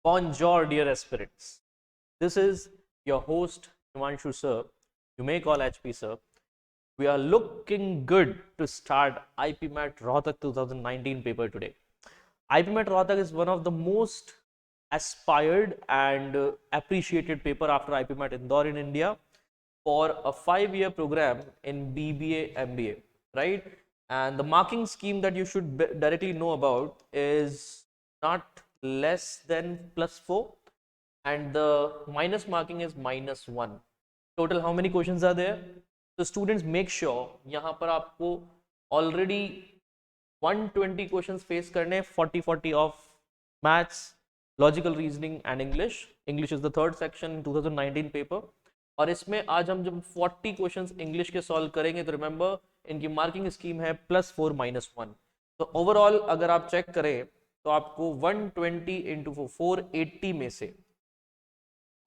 Bonjour, dear aspirants. This is your host, Himanshu sir. You may call HP sir. We are looking good to start IPMAT Rohtak 2019 paper today. IPMAT Rohtak is one of the most aspired and appreciated paper after IPMAT Indore in India for a 5-year program in BBA MBA, right? And the marking scheme that you should directly know about is not less than +4, and the minus marking is -1. Total how many questions are there? So students, make sure यहाँ पर आपको already 120 questions face करने, 40 of maths, logical reasoning and English. English is the third section in 2019 paper. और इसमें आज हम जब 40 questions English के सॉल्व करेंगे तो रिमेंबर इनकी मार्किंग स्कीम है +4 -1. तो ओवरऑल अगर आप चेक करें तो आपको 120 इंटू 480 में से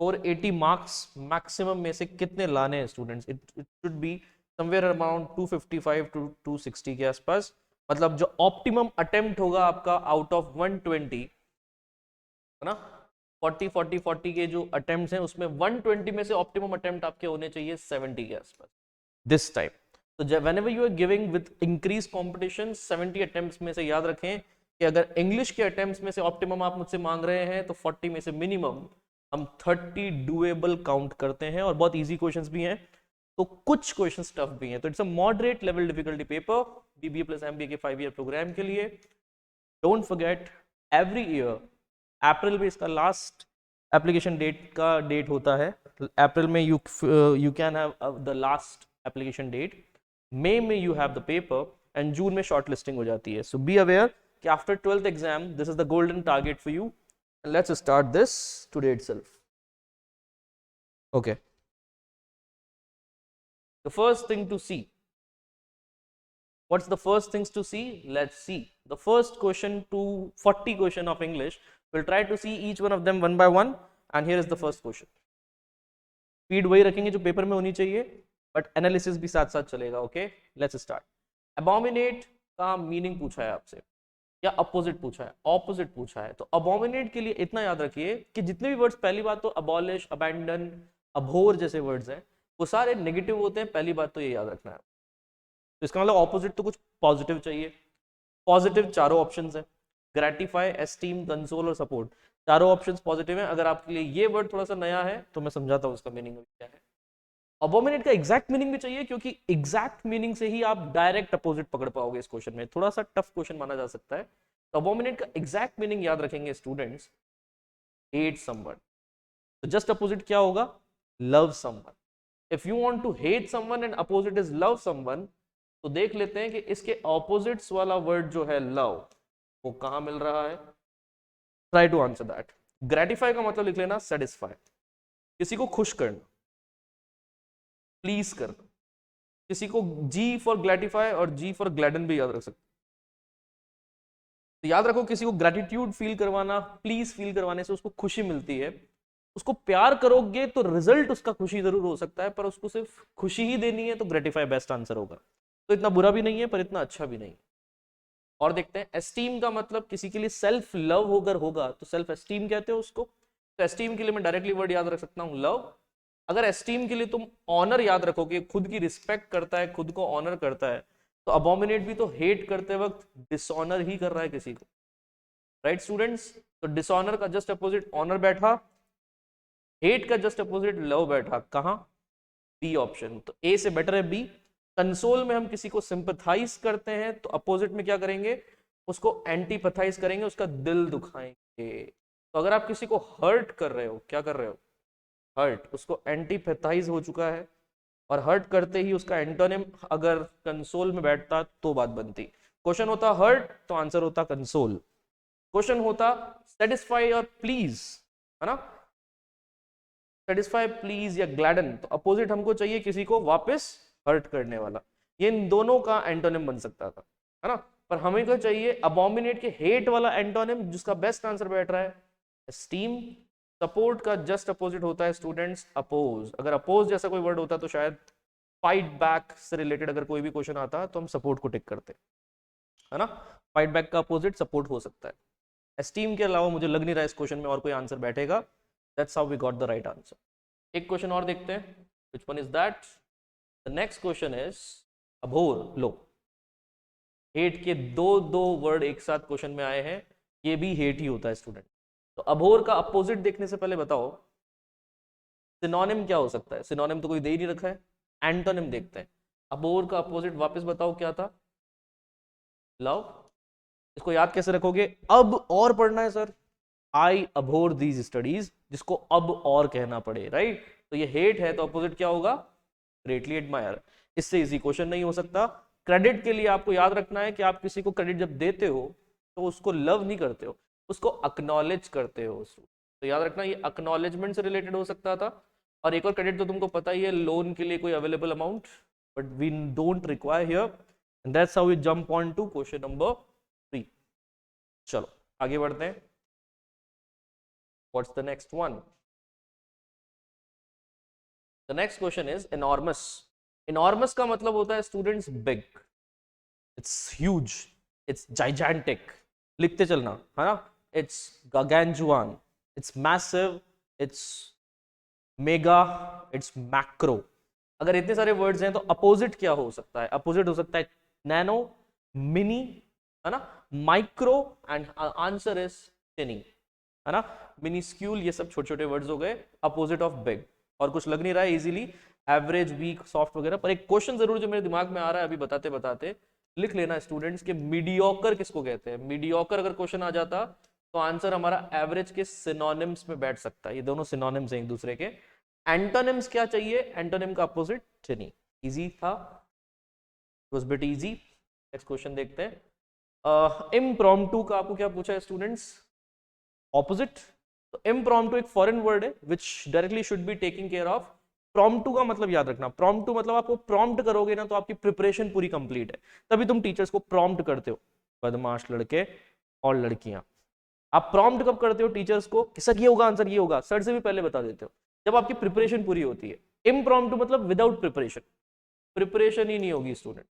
480 मार्क्स मैक्सिमम में से कितने लाने हैं students? It should be somewhere around 255 to 260 के आसपास. मतलब जो ऑप्टिमम अटेम्प्ट होगा आपका आउट ऑफ 120, है ना, 40 के जो अटेम्प्ट्स हैं उसमें 120 में से ऑप्टिमम अटेम्प्ट आपके होने चाहिए 70 के आसपास दिस टाइम. तो whenever you are giving with increase competition 70 attempts में से याद रखें कि अगर इंग्लिश के अटेम्प्ट्स में से ऑप्टिमम आप मुझसे मांग रहे हैं तो 40 में से मिनिमम हम 30 डूएबल काउंट करते हैं. और बहुत इजी क्वेश्चंस भी हैं तो कुछ क्वेश्चंस टफ भी हैं. तो it's a moderate level difficulty paper BBA plus MBA के 5-year प्रोग्राम के लिए. Don't forget every year April में इसका लास्ट एप्लीकेशन डेट होता है. अप्रैल में you can have the last application date. May में you have the paper and June में शॉर्ट लिस्टिंग हो जाती है. सो बी अवेयर कि after 12th exam this is the golden target for you. Let's start this today itself. Okay. The first thing to see. What's the first things to see? Let's see. The first question to 40 question of English. We'll try to see each one of them one by one. And here is the first question. Speed वही रखेंगे जो paper में होनी चाहिए, but analysis भी साथ साथ चलेगा. Okay. Let's start. Abominate का meaning पूछा है आपसे या अपोजिट पूछा है, ऑपोजिट पूछा है. तो अबोमिनेट के लिए इतना याद रखिए कि जितने भी वर्ड्स, पहली बात तो अबॉलिश, अबैंडन, अभोर जैसे वर्ड्स हैं वो सारे नेगेटिव होते हैं. पहली बात तो ये याद रखना है. तो इसका मतलब ऑपोजिट तो कुछ पॉजिटिव चाहिए. पॉजिटिव चारों ऑप्शंस हैं, ग्रेटिफाई, एस्टीम, कंसोल और सपोर्ट. चारों ऑप्शंस पॉजिटिव हैं. अगर आपके लिए ये वर्ड थोड़ा सा नया है तो मैं समझाता हूँ उसका मीनिंग क्या है. अबोमिनेट का एग्जैक्ट मीनिंग भी चाहिए क्योंकि एग्जैक्ट मीनिंग से ही आप डायरेक्ट अपोजिट पकड़ पाओगे. इस क्वेश्चन में थोड़ा सा टफ क्वेश्चन माना जा सकता है. तो अबोमिनेट का एग्जैक्ट मीनिंग याद रखेंगे स्टूडेंट्स, हेट समवन. तो जस्ट अपोजिट क्या होगा? Love someone. If you want to hate someone and opposite is love someone, तो देख लेते हैं कि इसके ऑपोजिट्स वाला वर्ड जो है लव, वो कहां मिल रहा है. Try to answer that. Gratify का मतलब लिख लेना सेटिस्फाई, किसी को खुश करना, प्लीज करना. किसी को जी फॉर ग्रेटिफाई और जी फॉर ग्लैडन भी याद रख सकते. तो याद रखो, किसी को ग्रेटिट्यूड फील करवाना, प्लीज फील करवाने से उसको खुशी मिलती है. उसको प्यार करोगे तो रिजल्ट उसका खुशी जरूर हो सकता है, पर उसको सिर्फ खुशी ही देनी है तो ग्रेटिफाई बेस्ट आंसर होगा. तो इतना बुरा भी नहीं है पर इतना अच्छा भी नहीं. और देखते हैं, एस्टीम का मतलब किसी के लिए सेल्फ लव अगर होगा तो सेल्फ एस्टीम कहते हो उसको. तो एस्टीम के लिए मैं डायरेक्टली वर्ड याद रख सकता हूँ लव. अगर एस्टीम के लिए तुम ऑनर याद रखोगे, खुद की रिस्पेक्ट करता है, खुद को ऑनर करता है, तो अबोमिनेट भी तो हेट करते वक्त डिसऑनर ही कर रहा है किसी को. Right students? तो डिसऑनर का जस्ट अपोजिट ऑनर बैठा, हेट का जस्ट अपोजिट लव बैठा. कहां? B option. तो ए से बेटर है बी. कंसोल में हम किसी को सिंपथाइज करते हैं तो अपोजिट में क्या करेंगे? उसको एंटीपथाइज करेंगे, उसका दिल दुखाएंगे. तो अगर आप किसी को हर्ट कर रहे हो, क्या कर रहे हो? हर्ट. उसको एंटीपैथाइज हो चुका है और हर्ट करते ही उसका एंटोनिम अगर कंसोल में बैठता तो बात बनती. क्वेश्चन होता हर्ट तो आंसर होता कंसोल. क्वेश्चन होता सेटिस्फाई और प्लीज, है ना, सेटिस्फाई, प्लीज या ग्लैडन, तो अपोजिट हमको चाहिए किसी को वापस हर्ट करने वाला. ये इन दोनों का एंटोनिम बन सकता था, है ना. पर हमें क्या चाहिए? अबोमिनेट के हेट वाला एंटोनिम जिसका बेस्ट आंसर बैठ रहा है एस्टीम. सपोर्ट का जस्ट अपोजिट होता है स्टूडेंट्स अपोज. अगर अपोज जैसा कोई वर्ड होता तो शायद फाइट बैक से रिलेटेड अगर कोई भी क्वेश्चन आता तो हम सपोर्ट को टिक करते, है ना. फाइट बैक का अपोजिट सपोर्ट हो सकता है. एस्टीम के अलावा मुझे लग नहीं रहा इस क्वेश्चन में और कोई आंसर बैठेगा. That's how we got the right answer. एक क्वेश्चन और देखते हैं. Which one is that? The next question is abhor. लो, हेट के दो वर्ड एक साथ क्वेश्चन में आए हैं. ये भी हेट ही होता है स्टूडेंट. तो अभोर का अपोजिट देखने से पहले बताओ सिनोनिम क्या हो सकता है. सिनोनिम तो कोई दे ही नहीं रखा है. एंटोनिम देखते हैं. अभोर का अपोजिट वापस बताओ क्या था? लव. इसको याद कैसे रखोगे? अब और पढ़ना है sir. I Abor these studies, जिसको अब और कहना पड़े, राइट? तो ये हेट है तो अपोजिट क्या होगा? Greatly admire. इससे इजी क्वेश्चन नहीं हो सकता. क्रेडिट के लिए आपको याद रखना है कि आप किसी को क्रेडिट जब देते हो तो उसको लव नहीं करते हो, उसको अक्नॉलेज करते हो. तो याद रखना ये अक्नॉलेजमेंट से रिलेटेड हो सकता था. और एक और क्रेडिट तो तुमको पता ही है, लोन के लिए कोई available amount, but we don't require here. And that's how we jump on to question number 3. चलो आगे बढ़ते हैं. What's the next one? The next question is enormous. enormous का मतलब होता है students big. It's huge, it's gigantic. लिखते चलना है ना. It's gargantuan, it's massive, it's mega, it's macro. अगर इतने सारे वर्ड्स हैं तो अपोजिट क्या हो सकता है? अपोजिट हो सकता है नैनो, मिनी, है ना, माइक्रो, एंड आंसर इज टिनी, है ना. मिनिस्क्यूल, ये सब छोटे छोटे वर्ड्स हो गए. Opposite of big. और कुछ लग नहीं रहा है इजीली. एवरेज, वीक, सॉफ्ट वगैरह. पर एक क्वेश्चन जरूर जो मेरे दिमाग में आ रहा है अभी बताते बताते, लिख लेना स्टूडेंट्स के मीडियोकर किसको कहते हैं. मीडियोकर अगर क्वेश्चन आ जाता तो आंसर हमारा एवरेज के सिनोनिम्स में बैठ सकता है. ये दोनों सिनोनिम्स हैं एक दूसरे के. एंटोनिम्स क्या चाहिए? एंटोनिम का अपोजिट टिनी. इजी था, it was bit easy. Next question देखते हैं. इम्प्रॉम्प्टू का आपको क्या पूछा है स्टूडेंट्स? ऑपोजिट. तो इम्प्रॉम्प्टू एक फॉरेन वर्ड है which directly should be taking care of. प्रॉम्प्टू का मतलब याद रखना. प्रॉम्प्टू मतलब आपको प्रॉम्प्ट करोगे ना तो आपकी प्रिपरेशन पूरी कंप्लीट है. तभी तुम टीचर्स को प्रॉम्प्ट करते हो. बदमाश लड़के और लड़कियां, आप प्रॉम्प्ट कब करते हो टीचर्स को? सर ये होगा, आंसर ये होगा, सर से भी पहले बता देते हो. जब आपकी प्रिपरेशन पूरी होती है. इम्प्रॉम्प्टू मतलब विदाउट प्रिपरेशन. प्रिपरेशन ही नहीं होगी स्टूडेंट.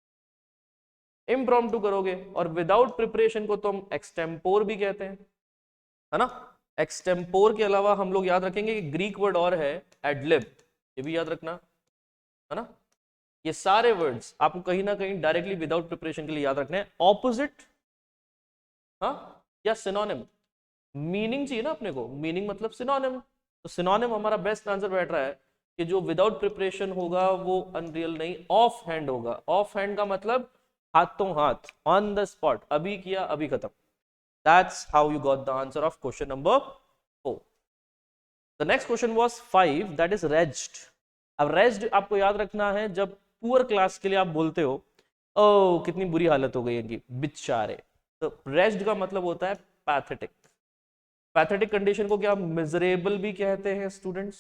इम्प्रॉम्प्टू करोगे. और विदाउट प्रिपरेशन को तो हम एक्सटेम्पोर भी कहते हैं, है ना. एक्सटेम्पोर के अलावा हम लोग याद रखेंगे कि ग्रीक वर्ड और है एडलिब. ये भी याद रखना, है ना. ये सारे वर्ड्स आपको कहीं ना कहीं डायरेक्टली विदाउट प्रिपरेशन के लिए याद रखने हैं. ऑपोजिट, हाँ, या सिनोनिम. मीनिंग चाहिए ना अपने को. मीनिंग मतलब सिनोनिम. तो सिनोनिम हमारा बेस्ट आंसर बैठ रहा है कि जो विदाउट प्रिपरेशन होगा वो अनरियल नहीं, ऑफ हैंड होगा. ऑफ हैंड का मतलब हाथों हाथ, ऑन द स्पॉट, अभी किया अभी खत्म. That's how you got the answer of question number 4. The next question was 5, that is raised. अब raised आपको याद रखना है जब पुअर क्लास के लिए आप बोलते हो ओ कितनी बुरी हालत हो गई इनकी, बेचारे. तो raised का मतलब होता है पैथेटिक. पैथेटिक कंडीशन को क्या मिजरेबल भी कहते हैं स्टूडेंट्स.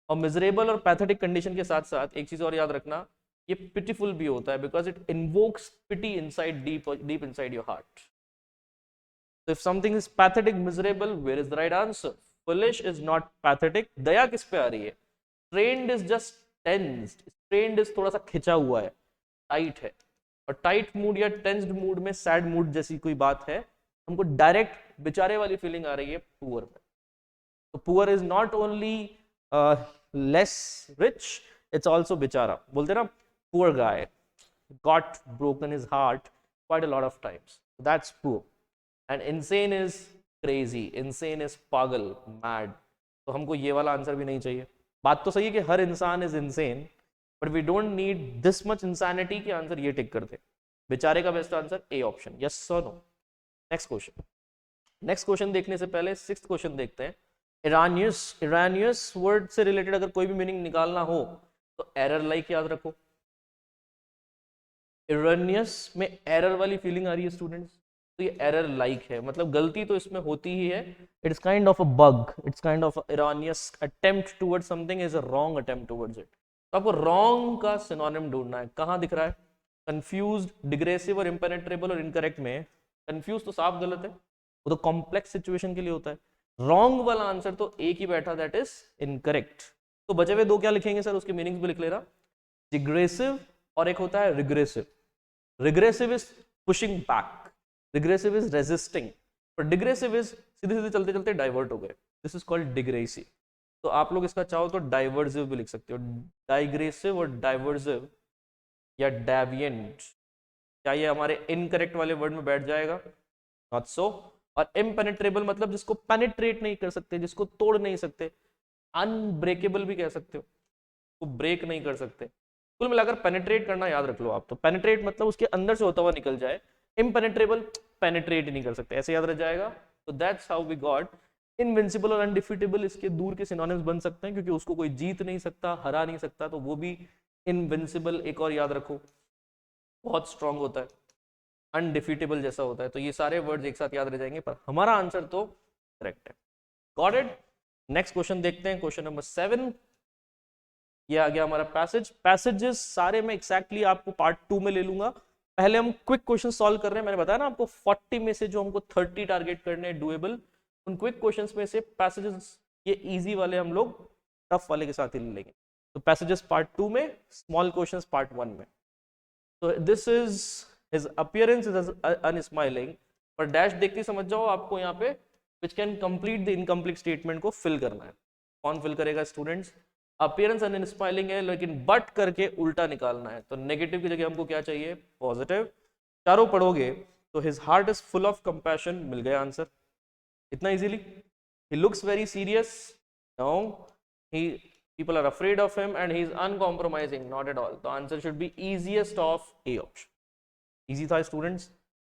और मिजरेबल और पैथेटिक कंडीशन के साथ साथ एक चीज और याद रखना, ये पिटीफुल भी होता है because it invokes pity inside deep inside your heart. So if something is pathetic, miserable, where is the right answer? Foolish is not pathetic. दया किस पे आ रही है? Strained is just tensed. Strained is थोड़ा सा खिंचा हुआ है, टाइट है. और टाइट मूड या टेंस्ड मूड में सैड मूड जैसी कोई बात है, हमको डायरेक्ट बेचारे वाली फीलिंग आ रही है पुअर में. तो poor is not only less rich, it's also बेचारा. बोलते ना poor guy got broken his heart quite a lot of times. That's poor. And insane is crazy. Insane is पागल, मैड. तो हमको ये वाला आंसर भी नहीं चाहिए. बात तो सही है कि हर इंसान is insane, but we don't need this much insanity कि आंसर ये टिक करते. बेचारे का best answer A option. Yes sir no? Next question. Next question देखने से पहले 6th क्वेश्चन देखते हैं. इरानियस. इरानियस वर्ड से रिलेटेड अगर कोई भी मीनिंग निकालना हो तो एरर लाइक याद रखो. इरानियस में एरर वाली फीलिंग आ रही है स्टूडेंट्स, तो ये एरर लाइक है, मतलब गलती तो इसमें होती ही है. It's kind of a bug. It's kind of erroneous attempt towards something is a wrong attempt towards it. तो आपको रॉन्ग का सिनोनिम ढूंढना है. कहां दिख रहा है? कंफ्यूज्ड, डिग्रेसिव और इम्पेनेट्रेबल और इनकरेक्ट में. कंफ्यूज तो साफ गलत है, वो तो कॉम्प्लेक्स सिचुएशन के लिए होता है. रॉन्ग वाला आंसर तो एक ही बैठा, दैट इज इनकरेक्ट. तो बचे हुए दो क्या लिखेंगे सर? उसके मीनिंग्स भी लिख लेना. डिग्रेसिव और एक होता है regressive. Regressive is pushing back, regressive is resisting, और डिग्रेसिव इज सीधे सीधे चलते चलते डाइवर्ट हो गए, दिस इज कॉल्ड डिग्रेसी। तो आप लोग इसका चाहो तो डाइवर्सिव भी लिख सकते हो, डाइग्रेसिव और डाइवर्सिव या डेविएंट। क्या ये हमारे इनकरेक्ट वाले वर्ड में बैठ जाएगा? Not so. और इम्पेनेट्रेबल मतलब जिसको पेनिट्रेट नहीं कर सकते, जिसको तोड़ नहीं सकते। अनब्रेकेबल भी कह सकते हो, वो ब्रेक नहीं कर सकते। कुल मिलाकर पेनिट्रेट करना याद रख लो आप, तो पेनिट्रेट मतलब उसके अंदर से होता हुआ निकल जाए, इम्पेनेट्रेबल पेनिट्रेट ही नहीं कर सकते, ऐसे याद रह जाएगा। तो that's how we got invincible और अनडिफीटेबल, इसके दूर के सिनोनिम्स बन सकते हैं, क्योंकि उसको कोई जीत नहीं सकता, हरा नहीं सकता, तो वो भी इनविंसिबल। एक और याद रखो, बहुत स्ट्रांग होता है, अनडिफीटेबल जैसा होता है। तो ये सारे वर्ड्स एक साथ याद रह जाएंगे, पर हमारा आंसर तो करेक्ट है। Got it? नेक्स्ट क्वेश्चन देखते हैं, क्वेश्चन नंबर 7। ये आ गया हमारा पैसेज। पैसेजेस सारे मैं एक्जैक्टली आपको पार्ट 2 में ले लूंगा। पहले हम क्विक क्वेश्चन सॉल्व कर रहे हैं। मैंने बताया ना आपको 40 में से जो हमको 30 टारगेट करने हैं डुएबल, उन क्विक क्वेश्चंस में से पैसेजेस ये इजी वाले हम लोग टफ वाले के साथ ही ले लेंगे। तो पैसेजेस पार्ट 2 में, स्मॉल क्वेश्चंस पार्ट 1 में। तो this is his appearance is unsmiling, पर डैश देखते समझ जाओ आपको यहाँ पे which can complete the incomplete statement को फिल करना है। कौन फिल करेगा स्टूडेंट्स? अपीयरेंस अनस्माइलिंग है, लेकिन बट करके उल्टा निकालना है, तो नेगेटिव की जगह हमको क्या चाहिए? पॉजिटिव। चारों पढ़ोगे तो his heart is full of compassion, मिल गया आंसर इतना easily. He looks very serious, no, he people are afraid of him and he is uncompromising, not at all. The answer should be easiest of A option. Easy था students.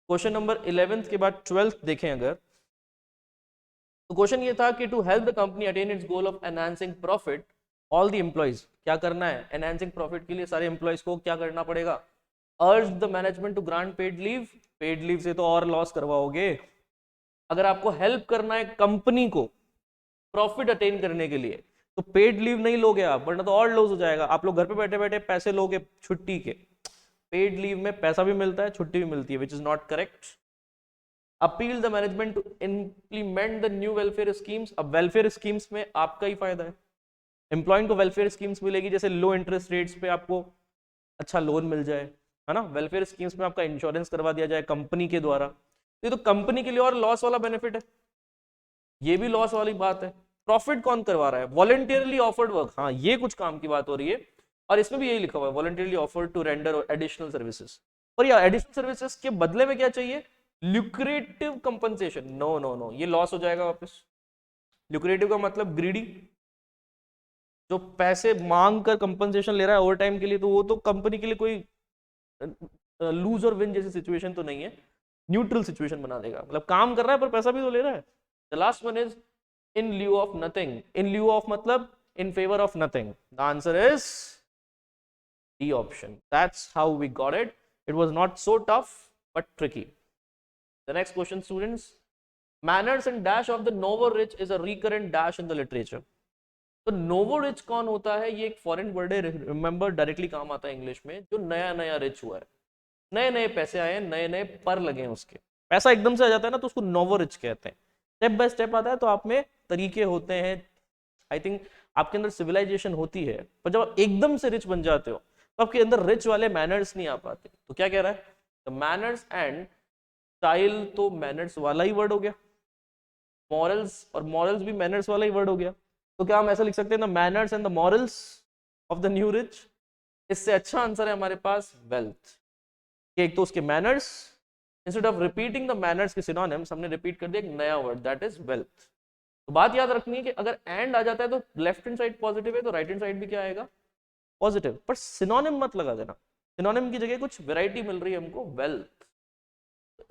Question number 11th के बाद 12th देखें अगर, तो question ये था कि to help the company attain its goal of enhancing profit, all the employees, क्या करना है? एनहांसिंग प्रॉफिट के लिए सारे एम्प्लॉइज को क्या करना पड़ेगा? Urge the management to grant paid leave. Paid leave से तो और लॉस करवाओगे। अगर आपको हेल्प करना है कंपनी को प्रॉफिट अटेन करने के लिए, तो पेड लीव नहीं लोगे आप, वरना तो और लॉस हो जाएगा। आप लोग घर पे बैठे बैठे पैसे लोगे छुट्टी के, पेड लीव में पैसा भी मिलता है, छुट्टी भी मिलती है, which is not correct. Appeal the management to implement the new welfare schemes. अब वेलफेयर स्कीम्स में आपका ही फायदा है, एम्प्लॉय को वेलफेयर स्कीम्स मिलेगी, जैसे लो इंटरेस्ट रेट्स पे आपको अच्छा लोन मिल जाए, है ना। वेलफेयर स्कीम्स में आपका इंश्योरेंस करवा दिया जाए कंपनी के द्वारा, तो ये तो कंपनी के लिए और लॉस वाला बेनिफिट है, ये भी लॉस वाली बात है। प्रॉफिट कौन करवा रहा है? वॉलंटियरली ऑफर्ड वर्क, हाँ ये कुछ काम की बात हो रही है, और इसमें भी यही लिखा हुआ है, voluntarily offered to render additional services. और या एडिशनल सर्विसेज के बदले में क्या चाहिए? Lucrative compensation. No no no, ये लॉस हो जाएगा वापस। ल्यूक्रेटिव का मतलब ग्रीडी, जो पैसे मांग कर कंपनसेशन ले रहा है ओवर टाइम के लिए, तो वो तो कंपनी के लिए कोई लूज और विन जैसी सिचुएशन तो नहीं है, न्यूट्रल सिचुएशन बना देगा। मतलब काम कर रहा है पर पैसा भी तो ले रहा है। The last one is in lieu of nothing. In lieu of मतलब in favor of nothing. The answer is D option. That's how we got it. It was not so tough but tricky. The next question, students. Manners and dash of the novo rich is a recurrent dash in the literature. तो novo rich कौन होता है? ये एक foreign word है, remember, directly काम आता है इंग्लिश में। जो नया नया रिच हुआ है, नए नए पैसे आए हैं, नए नए पर लगे हैं, उसके पैसा एकदम से आ जाता है ना, तो उसको नोवो रिच कहते हैं। स्टेप बाय स्टेप आता है, तो आप में तरीके होते हैं, आई थिंक आपके अंदर सिविलाइजेशन होती है, पर जब आप एकदम से रिच बन जाते हो तो आपके अंदर रिच वाले मैनर्स नहीं आ पाते। तो क्या कह रहा है? द मैनर्स एंड स्टाइल, तो मैनर्स वाला ही वर्ड हो गया। मॉरल्स, और मॉरल्स भी मैनर्स वाला ही वर्ड हो गया। तो क्या हम ऐसा लिख सकते हैं, the manners and the morals of the new rich? इससे अच्छा आंसर है हमारे पास वेल्थ। एक तो उसके manners, instead of repeating the manners के सिनोनिम्स हमने रिपीट कर दिया एक नया वर्ड, दैट इज वेल्थ। तो बात याद रखनी है कि अगर एंड आ जाता है तो लेफ्ट हैंड साइड पॉजिटिव है, तो राइट हैंड साइड भी क्या आएगा? पॉजिटिव। पर सिनोनिम मत लगा देना, सिनोनिम की जगह कुछ वैरायटी मिल रही है हमको, वेल्थ।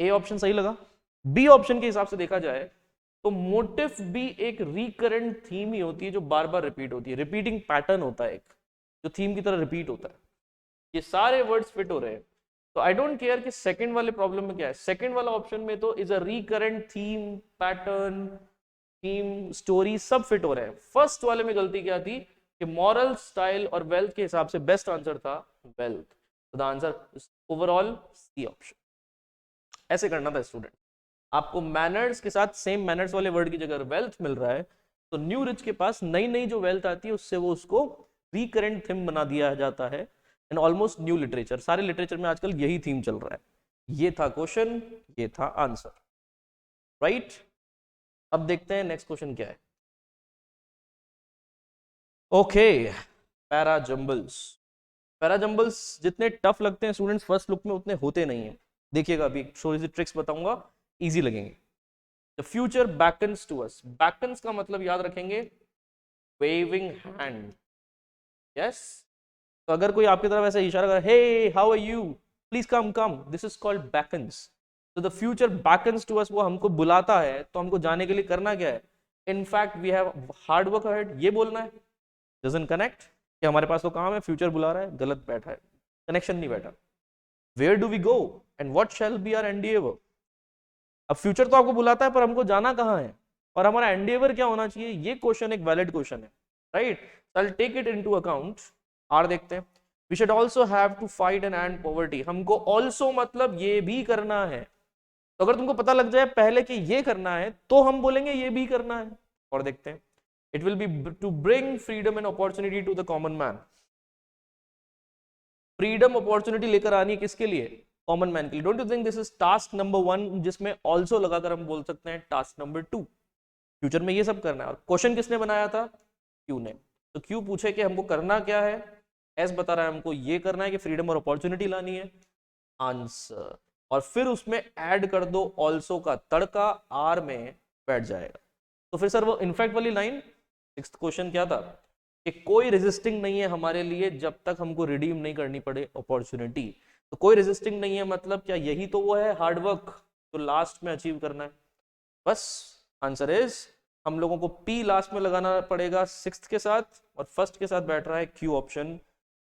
ए ऑप्शन सही लगा। बी ऑप्शन के हिसाब से देखा जाए तो मोटिव भी एक रिकरेंट थीम ही होती है, जो बार बार रिपीट होती है, रिपीटिंग पैटर्न होता है एक, जो थीम की तरह रिपीट होता है। ये सारे वर्ड्स फिट हो रहे हैं, तो आई डोंट केयर कि सेकंड वाले प्रॉब्लम में क्या है। सेकंड वाला ऑप्शन में तो is a recurrent theme, pattern, theme, story सब फिट हो रहे हैं। फर्स्ट वाले में गलती क्या थी कि मॉरल, स्टाइल और वेल्थ के हिसाब से बेस्ट आंसर था वेल्थ। तो the answer overall C option. ऐसे करना था स्टूडेंट। आपको मैनर्स के साथ सेम मैनर्स वाले वर्ड की जगह वेल्थ मिल रहा है, तो न्यू रिच के पास नई नई जो वेल्थ आती है उससे वो उसको रिकरेंट थीम बना दिया जाता है। एंड ऑलमोस्ट न्यू लिटरेचर, सारे लिटरेचर में आजकल यही थीम चल रहा है। ये था क्वेश्चन, ये था आंसर। राइट? अब देखते हैं नेक्स्ट क्वेश्चन क्या है. Okay, para jumbles. Para jumbles जितने टफ लगते हैं स्टूडेंट्स फर्स्ट लुक में, उतने होते नहीं है. देखिएगा अभी थोड़ी सी ट्रिक्स बताऊंगा, इजी लगेंगे. The future beckons to us. Beckons का मतलब याद रखेंगे वेविंग हैंड. यस, तो अगर कोई आपकी तरफ ऐसे इशारा करे, hey how are you, please come come, this is called beckons. तो the future beckons to us, वो हमको बुलाता है, तो हमको जाने के लिए करना क्या है? In fact we have hard work ahead, ये बोलना है. डजंट कनेक्ट कि हमारे पास तो काम है, फ्यूचर बुला रहा है, गलत बैठा है, कनेक्शन नहीं बैठा. Where do we go and what shall be our endeavour. अब फ्यूचर तो आपको बुलाता है, पर हमको जाना कहाँ है और हमारा एंडिएवर क्या होना चाहिए, ये क्वेश्चन एक वैलिड क्वेश्चन है, right? I take it into account. आर देखते हैं. We should also have to fight and and poverty. हमको ऑल्सो मतलब ये भी करना है. तो अगर तुमको पता लग जाए पहले कि ये करना है, तो हम बोलेंगे ये भी करना है. और देखते हैं. It will be to bring freedom and opportunity to the common man. Freedom opportunity लेकर आनी है किसके लिए? कॉमन मैन के लिए. Don't you think this is task number 1, जिसमें ऑल्सो लगाकर हम बोल सकते हैं टास्क नंबर 2. फ्यूचर में ये सब करना है. और क्वेश्चन किसने बनाया था? क्यू ने. तो क्यू पूछे कि हमको करना क्या है, एस बता रहा है हमको ये करना है कि फ्रीडम और अपॉर्चुनिटी लानी है. आंसर. और फिर उसमें ऐड कर दो ऑल्सो का तड़का, आर में बैठ जाएगा. तो फिर सर वो इनफैक्ट वाली लाइन, सिक्स्थ क्वेश्चन क्या था कि कोई रेजिस्टिंग नहीं है हमारे लिए जब तक हमको रिडीम नहीं करनी पड़े अपॉर्चुनिटी. तो कोई रेजिस्टिंग नहीं है मतलब क्या? यही तो वो है हार्डवर्क तो लास्ट में अचीव करना है. बस आंसर इज हम लोगों को पी लास्ट में लगाना पड़ेगा सिक्स्थ के साथ, और फर्स्ट के साथ बैठ रहा है Q option.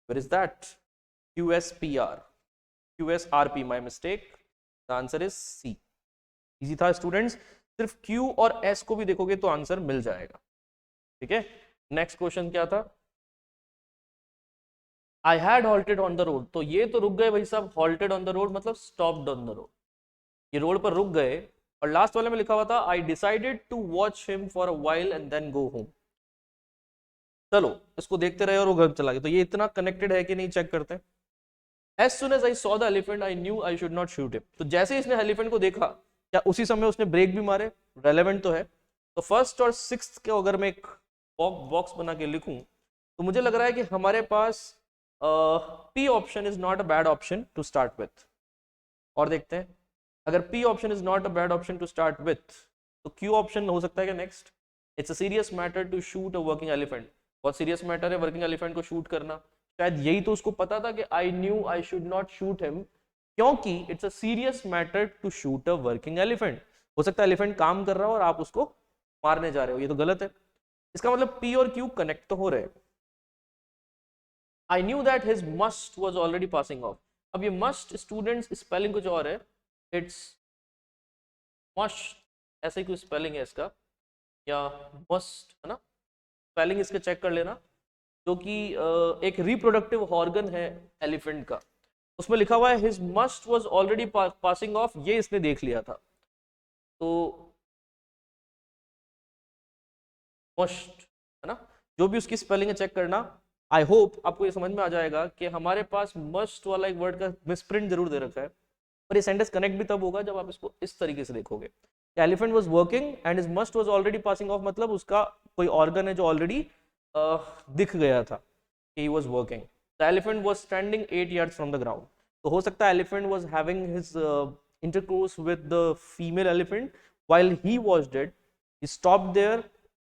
Where is that? QSPR. QSRP, my mistake. The answer is C. Easy था स्टूडेंट्स. सिर्फ Q और S को भी देखोगे तो आंसर मिल जाएगा. ठीक है. नेक्स्ट क्वेश्चन क्या था? I had halted on the road. तो ये तो रुक गए भाई साहब. हॉल्टेड ऑन द रोड मतलब स्टॉप्ड ऑन द रोड. ये रोड पर रुक गए. और लास्ट वाले में लिखा हुआ था I decided to watch him for a while and then go home. चलो इसको देखते रहे और वो घर चला गया. तो ये इतना कनेक्टेड है कि नहीं, चेक करते हैं. As soon as I saw the elephant, I knew I should not shoot him. तो जैसे ही इसने एलिफेंट को देखा, क्या उसी समय उसने ब्रेक भी मारे? रेलेवेंट तो है. तो फर्स्ट और सिक्स्थ के अगर मैं एक बॉक्स बना के लिखूं, तो मुझे लग रहा है कि हमारे पास P option is not a bad option to start with. और देखते हैं. अगर P option is not a bad option to start with, तो क्यू ऑप्शन हो सकता है क्या next? It's a serious matter to shoot a working elephant. बहुत सीरियस मैटर है वर्किंग एलिफेंट को शूट करना. शायद यही तो उसको पता था कि I knew I should not shoot him, क्योंकि it's a serious matter to shoot a working elephant. हो सकता है एलिफेंट काम कर रहा हो और आप उसको मारने जा रहे हो, ये तो गलत है. इसका मतलब पी और क्यू कनेक्ट तो हो रहे हैं. I knew that his must was already passing of. अब ये मस्ट स्टूडेंट्स स्पेलिंग कुछ और है. इट्स मस्ट, ऐसे ही कोई स्पेलिंग है इसका, या मस्ट है ना. स्पेलिंग इसके चेक कर लेना. जो कि एक रिप्रोडक्टिव ऑर्गन है एलिफेंट का. उसमें लिखा हुआ है his must was already passing of. ये इसने देख लिया था. तो मस्ट है ना, जो भी उसकी स्पेलिंग है चेक करना. आई होप आपको ये समझ में आ जाएगा कि हमारे पास मस्ट वाला एक वर्ड का मिसप्रिंट जरूर दे रखा है, पर ये सेंटेंस कनेक्ट भी तब होगा जब आप इसको इस तरीके से देखोगे. Elephant was working and his must was already passing of, मतलब उसका कोई ऑर्गन है जो ऑलरेडी दिख गया था कि he was working. The elephant was standing 8 yards from the ground. तो हो सकता है elephant was having his intercourse with the female elephant while he was dead. He stopped there.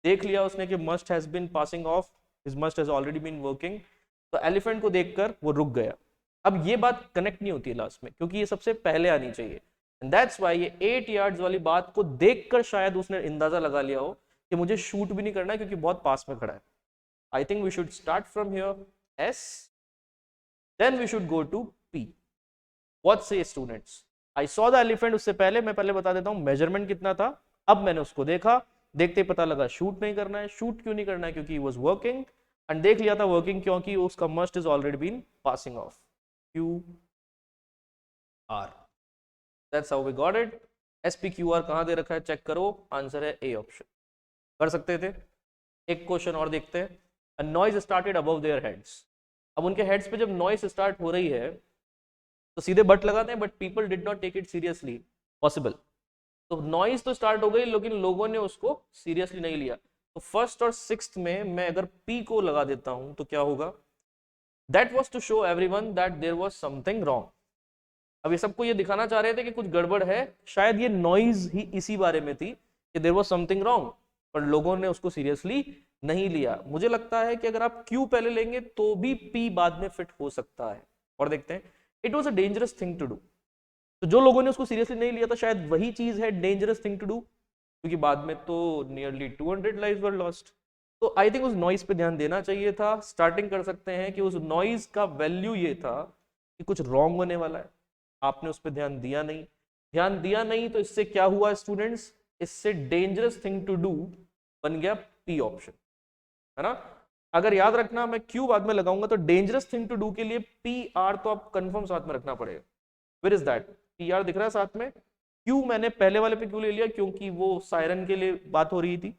देख लिया उसने कि must has been passing off. His must has already been working. तो elephant को देखकर वो रुक गया. अब ये बात कनेक्ट नहीं होती है लास्ट में, क्योंकि ये सबसे पहले आनी चाहिए. And that's why ये 8 yards वाली बात को देखकर शायद उसने अंदाजा लगा लिया हो कि मुझे शूट भी नहीं करना है क्योंकि बहुत पास में खड़ा है. I think we should start from here, S, then we should go to P. What say students? I saw the elephant. उससे पहले मैं बता देता हूँ मेजरमेंट कितना था. अब मैंने उसको देखा, देखते ही पता लगा शूट नहीं करना है. शूट क्यों नहीं करना है? क्योंकि he was working. एंड देख लिया था वर्किंग क्योंकि उसका must is already been passing off. Q R. That's how we got it. SPQR कहाँ दे रखा है चेक करो. आंसर है A ऑप्शन. कर सकते थे. एक क्वेश्चन और देखते हैं. A noise started above their heads. अब उनके हेड्स पे जब नॉइस स्टार्ट हो रही है तो सीधे बट लगाते हैं, but people did not take it seriously. Possible. तो नॉइज तो स्टार्ट हो गई, लेकिन लोगों ने उसको सीरियसली नहीं लिया। तो फर्स्ट और सिक्स्थ में मैं अगर पी को लगा देता हूं तो क्या होगा, that was to show everyone that there was something wrong. अब ये सबको ये दिखाना चाह रहे थे कि कुछ गड़बड़ है, शायद ये नॉइज ही इसी बारे में थी कि देयर वाज समथिंग रॉन्ग, पर लोगों ने उसको सीरियसली नहीं लिया। मुझे लगता है कि अगर आप क्यू पहले लेंगे तो भी पी बाद में फिट हो सकता है। और देखते हैं, it was a dangerous thing to do. तो जो लोगों ने उसको सीरियसली नहीं लिया था, शायद वही चीज है डेंजरस थिंग टू डू, क्योंकि बाद में तो नियरली 200 लाइव्स वर लॉस्ट। तो आई थिंक उस नॉइज पे ध्यान देना चाहिए था। स्टार्टिंग कर सकते हैं कि उस नॉइज का वैल्यू ये था कि कुछ रॉन्ग होने वाला है, आपने उस पर ध्यान दिया नहीं। ध्यान दिया नहीं तो इससे क्या हुआ स्टूडेंट्स, इससे डेंजरस थिंग टू डू बन गया पी ऑप्शन, है ना। अगर याद रखना, मैं क्यू बाद में लगाऊंगा, तो डेंजरस थिंग टू डू के लिए पी आर तो आप कंफर्म साथ में रखना पड़ेगा। Where is that, P R दिख रहा है साथ में। क्यू मैंने पहले वाले पे क्यों ले लिया, क्योंकि वो सायरन के लिए बात हो रही थी।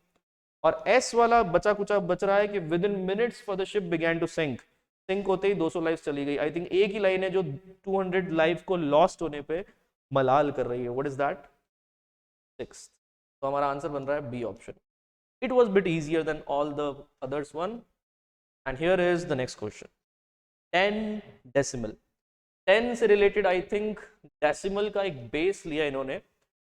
और एस वाला बचा कुचा बच रहा है कि within minutes for the ship began to sink. Sink होते ही 200 लाइफ चली गई। आई थिंक एक ही लाइन है जो 200 लाइफ को लॉस्ट होने पे मलाल कर रही है। What is that, 6। तो हमारा आंसर बन रहा है B option. It was bit easier than all the others one. And here is the next question, 10 decimal. 10 से रिलेटेड आई थिंक डेसिमल का एक बेस लिया इन्होंने।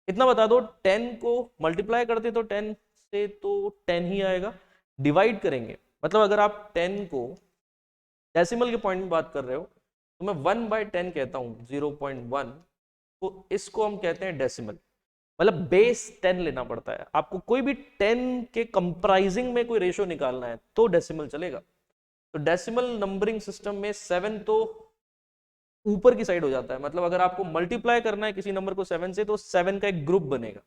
इतना बता दो, 10 को मल्टीप्लाई करते तो 10 से तो 10 ही आएगा। डिवाइड करेंगे, मतलब अगर आप 10 को डेसिमल के पॉइंट में बात कर रहे हो तो मैं 1/10 कहता हूँ 0.1, तो इसको हम कहते हैं डेसिमल। मतलब बेस 10 लेना पड़ता है आपको। कोई भी 10 के कंप्राइजिंग में कोई रेशो निकालना है तो डेसिमल चलेगा। तो डेसिमल नंबरिंग सिस्टम में 7 तो ऊपर की साइड हो जाता है। मतलब अगर आपको मल्टीप्लाई करना है किसी नंबर को 7 से, तो 7 का एक ग्रुप बनेगा।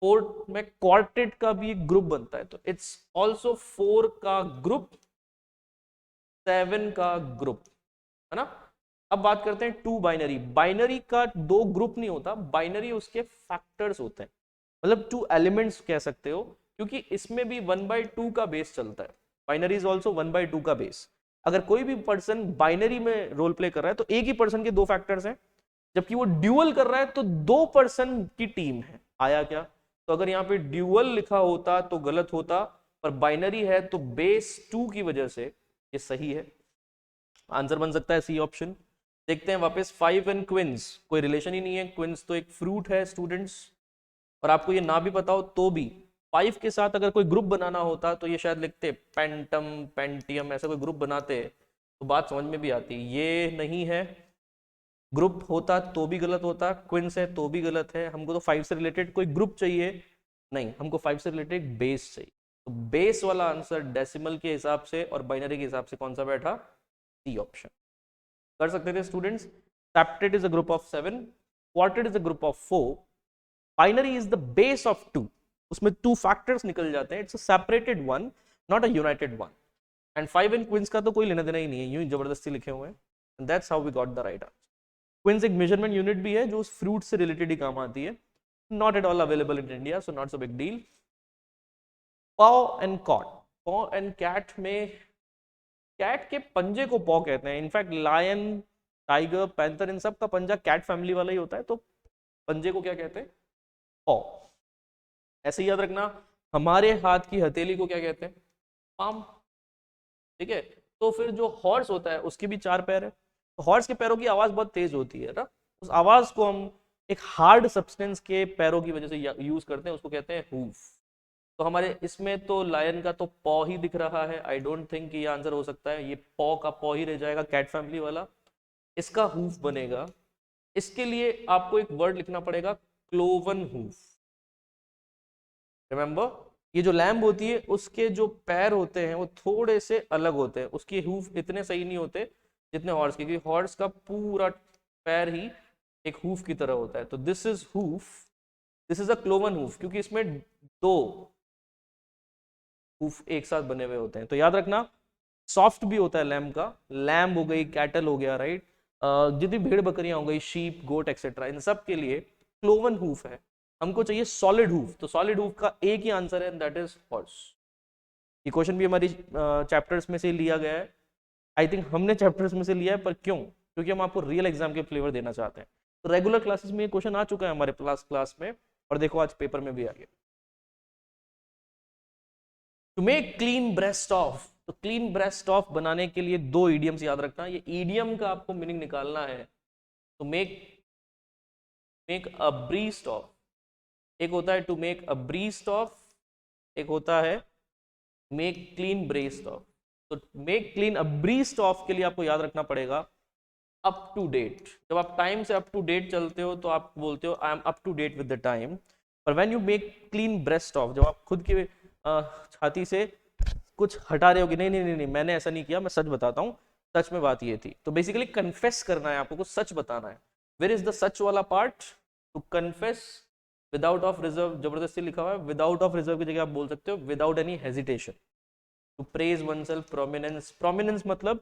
4 में क्वार्टेट का भी एक ग्रुप बनता है, तो इट्स ऑल्सो 4 का ग्रुप, 7 का ग्रुप, है ना। अब बात करते हैं टू बाइनरी। बाइनरी का दो ग्रुप नहीं होता, बाइनरी उसके फैक्टर्स होते हैं, मतलब 2 एलिमेंट्स कह सकते हो, क्योंकि इसमें भी 1/2 का बेस चलता है। बाइनरी इज ऑल्सो 1/2 का बेस। अगर कोई भी पर्सन बाइनरी में रोल प्ले कर रहा है तो एक ही पर्सन के 2 फैक्टर्स हैं, जबकि वो ड्यूअल कर रहा है तो 2 पर्सन की टीम है। आया क्या, तो अगर यहाँ पे ड्यूअल लिखा होता तो गलत होता, पर बाइनरी है तो बेस 2 की वजह से ये सही है। आंसर बन सकता है सी ऑप्शन। देखते हैं वापस, 5 एंड क्विंस, कोई रिलेशन ही नहीं है। क्विंस तो एक फ्रूट है स्टूडेंट्स, और आपको ये ना भी पता हो तो भी 5 के साथ अगर कोई ग्रुप बनाना होता तो ये शायद लिखते पेंटम, पेंटियम, ऐसा कोई ग्रुप बनाते तो बात समझ में भी आती। ये नहीं है, ग्रुप होता तो भी गलत होता, क्विंस है तो भी गलत है। हमको तो 5 से रिलेटेड कोई ग्रुप चाहिए, नहीं, हमको 5 से रिलेटेड बेस चाहिए। तो बेस वाला आंसर डेसिमल के हिसाब से और बाइनरी के हिसाब से कौन सा बैठा, सी ऑप्शन। कर सकते थे students. Septet is a group of 7, quartet is a group of 4, binary is the base of 2, उसमें 2 फैक्टर्स निकल जाते हैं। It's a separated one, not a united one. And 5 and quins का तो कोई लेना देना ही नहीं है, यूं ही जबरदस्ती लिखे हुए हैं। That's how we got the right answer. Quins एक मेजरमेंट यूनिट भी है जो उस फ्रूट से रिलेटेड ही काम आती है। Not at all available in India, so not so big deal. पॉ एंड कॉट, पॉ एंड कैट में, कैट के पंजे को पॉ कहते हैं। इनफैक्ट लायन, टाइगर, पैंथर, इन सब का पंजा कैट फैमिली वाला ही होता है, तो पंजे को क्या कहते हैं, पॉ। ऐसे ही याद रखना, हमारे हाथ की हथेली को क्या कहते हैं, पाम। ठीक है, तो फिर जो हॉर्स होता है उसके भी 4 पैर है, तो हॉर्स के पैरों की आवाज बहुत तेज होती है ना, उस आवाज को हम एक हार्ड सब्सटेंस के पैरों की वजह से यूज करते हैं, उसको कहते हैं हूफ। तो हमारे इसमें तो लायन का तो पॉ ही दिख रहा है। आई डोंट थिंक ये आंसर हो सकता है, ये पॉ का पॉ ही रह जाएगा कैट फैमिली वाला। इसका हूफ बनेगा। इसके लिए आपको एक वर्ड लिखना पड़ेगा, क्लोवन हूफ। रिमेंबर, ये जो लैम्ब होती है उसके जो पैर होते हैं वो थोड़े से अलग होते हैं, उसके हूफ इतने सही नहीं होते जितने हॉर्स के, क्योंकि हॉर्स का पूरा पैर ही एक हूफ की तरह होता है। तो this is hoof, this is a cloven hoof, क्योंकि इसमें 2 हूफ एक साथ बने हुए होते हैं। तो याद रखना, सॉफ्ट भी होता है लैम्ब का, लैम्ब हो गई, कैटल हो गया, राइट, जितनी भेड़ बकरियां हो गई, शीप, गोट एक्सेट्रा, इन सब के लिए क्लोवन हूफ है। हमको चाहिए सॉलिड हूफ, तो सॉलिड हूफ का एक ही आंसर है, दैट इज हॉर्स। ये क्वेश्चन भी हमारी चैप्टर्स में से लिया गया है। आई थिंक हमने चैप्टर्स में से लिया है, पर क्यों, क्योंकि हम आपको रियल एग्जाम के फ्लेवर देना चाहते हैं। तो रेगुलर क्लासेस में ये क्वेश्चन आ चुका है हमारे क्लास में, और देखो आज पेपर में भी आ गया। To make clean breast of, तो क्लीन ब्रेस्ट ऑफ बनाने के लिए दो ईडियम्स याद रखना, ये ईडियम का आपको मीनिंग निकालना है। तो मेक अ ब्रीस्ट ऑफ, एक होता है to make a breast of, एक होता है मेक क्लीन ब्रेस्ट ऑफ। तो make clean a breast of के लिए आपको याद रखना पड़ेगा अप टू डेट। जब आप टाइम से अप टू डेट चलते हो तो आप बोलते हो I am up to date with the time. पर when you make clean breast of, जब आप खुद की छाती से कुछ हटा रहे हो कि नहीं नहीं नहीं नहीं मैंने ऐसा नहीं किया, मैं सच बताता हूँ, सच में बात ये थी। तो बेसिकली कन्फेस करना है आपको, कुछ सच बताना है। वेयर इज द सच वाला part? To confess without of reserve, जबरदस्ती लिखा हुआ है, विदाउट ऑफ रिजर्व की जगह आप बोल सकते हो without any hesitation. To praise oneself, prominence, prominence मतलब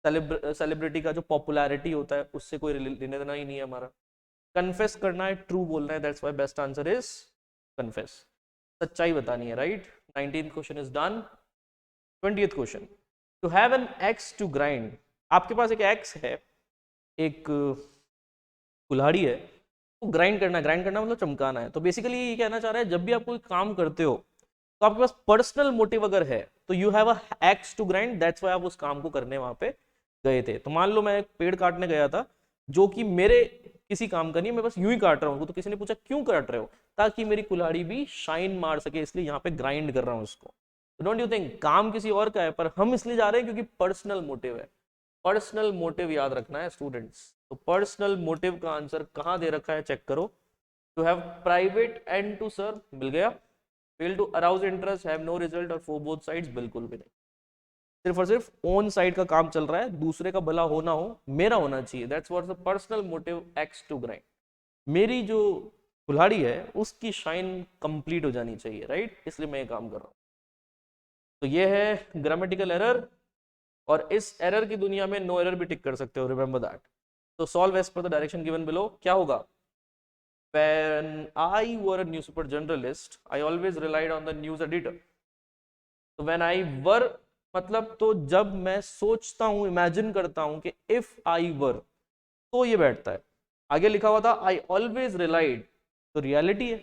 सेलिब्रिटी का जो पॉपुलैरिटी होता है उससे कोई लेने देना ही नहीं है हमारा। कन्फेस करना है, ट्रू बोलना है, that's why best answer is confess, सच्चाई बतानी है, right. 19th question is done. 20th question, to have an axe to grind, आपके पास एक एक्स है, एक कुल्हाड़ी है, तो ग्राइंड करना, ग्राइंड करना मतलब चमकाना है। तो बेसिकली ये कहना चाह रहा है जब भी आप कोई काम करते हो तो आपके पास पर्सनल मोटिव अगर है तो you have a axe to grind, that's why आप उस काम को करने वहां पे गए थे। तो मान लो मैं एक पेड़ काटने गया था जो कि मेरे किसी काम का नहीं है, मैं बस यूं ही काट रहा हूँ, तो किसी ने पूछा क्यों काट रहे हो? ताकि मेरी कुल्हाड़ी भी शाइन मार सके, इसलिए यहाँ पे ग्राइंड कर रहा हूँ उसको। डोंट यू थिंक काम किसी और का है पर हम इसलिए जा रहे हैं क्योंकि पर्सनल मोटिव है। पर्सनल मोटिव याद रखना है स्टूडेंट्स। तो पर्सनल मोटिव का आंसर कहां दे रखा है चेक करो। To have private and to serve, मिल गया। Fail to arouse interest, have no result, और फॉर बोथ साइड्स, बिल्कुल भी नहीं। सिर्फ और सिर्फ ओन साइड का काम चल रहा है, दूसरे का भला होना हो, मेरा होना चाहिए, that's what's the personal motive axe to grind. मेरी जो कुल्हाड़ी है उसकी शाइन कंप्लीट हो जानी चाहिए, राइट, इसलिए मैं ये काम कर रहा हूं। तो ये है ग्रामेटिकल एरर, और इस एरर की दुनिया में नो एरर भी टिक कर सकते हो, रिमेंबर दैट। तो solve as per the direction given below. क्या होगा? When I were a newspaper journalist, I always relied on the news editor. तो when I were मतलब, तो जब मैं सोचता हूं, इमेजिन करता हूं कि if I were, तो ये बैठता है। आगे लिखा हुआ था I always relied, तो रियलिटी है।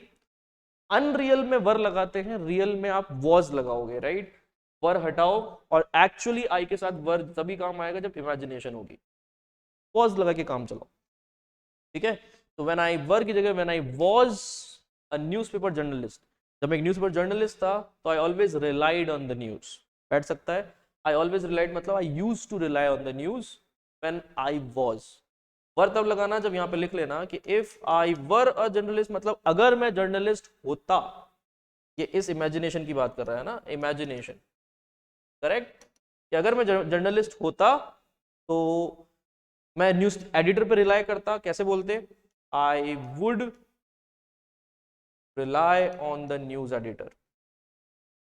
अनरियल में वर लगाते हैं, रियल में आप वॉज लगाओगे, राइट। वर हटाओ, और एक्चुअली आई के साथ वर तभी काम आएगा जब इमेजिनेशन होगी। वॉज लगा के काम चलाओ, ठीक है। तो व्हेन आई वर की जगह when I was a newspaper journalist, जब मैं एक न्यूज़पेपर जर्नलिस्ट था तो I always relied on the news, बैठ सकता है। आई ऑलवेज रिलाइड मतलब I use to rely on the news when I was. Were तब लगाना जब यहाँ पे लिख लेना कि if I were a journalist, मतलब अगर मैं जर्नलिस्ट होता। ये इस इमेजिनेशन की बात कर रहा है ना, इमेजिनेशन, करेक्ट। कि अगर मैं जर्नलिस्ट होता तो मैं न्यूज एडिटर पे रिलाई करता, कैसे बोलते? I would rely on the news editor,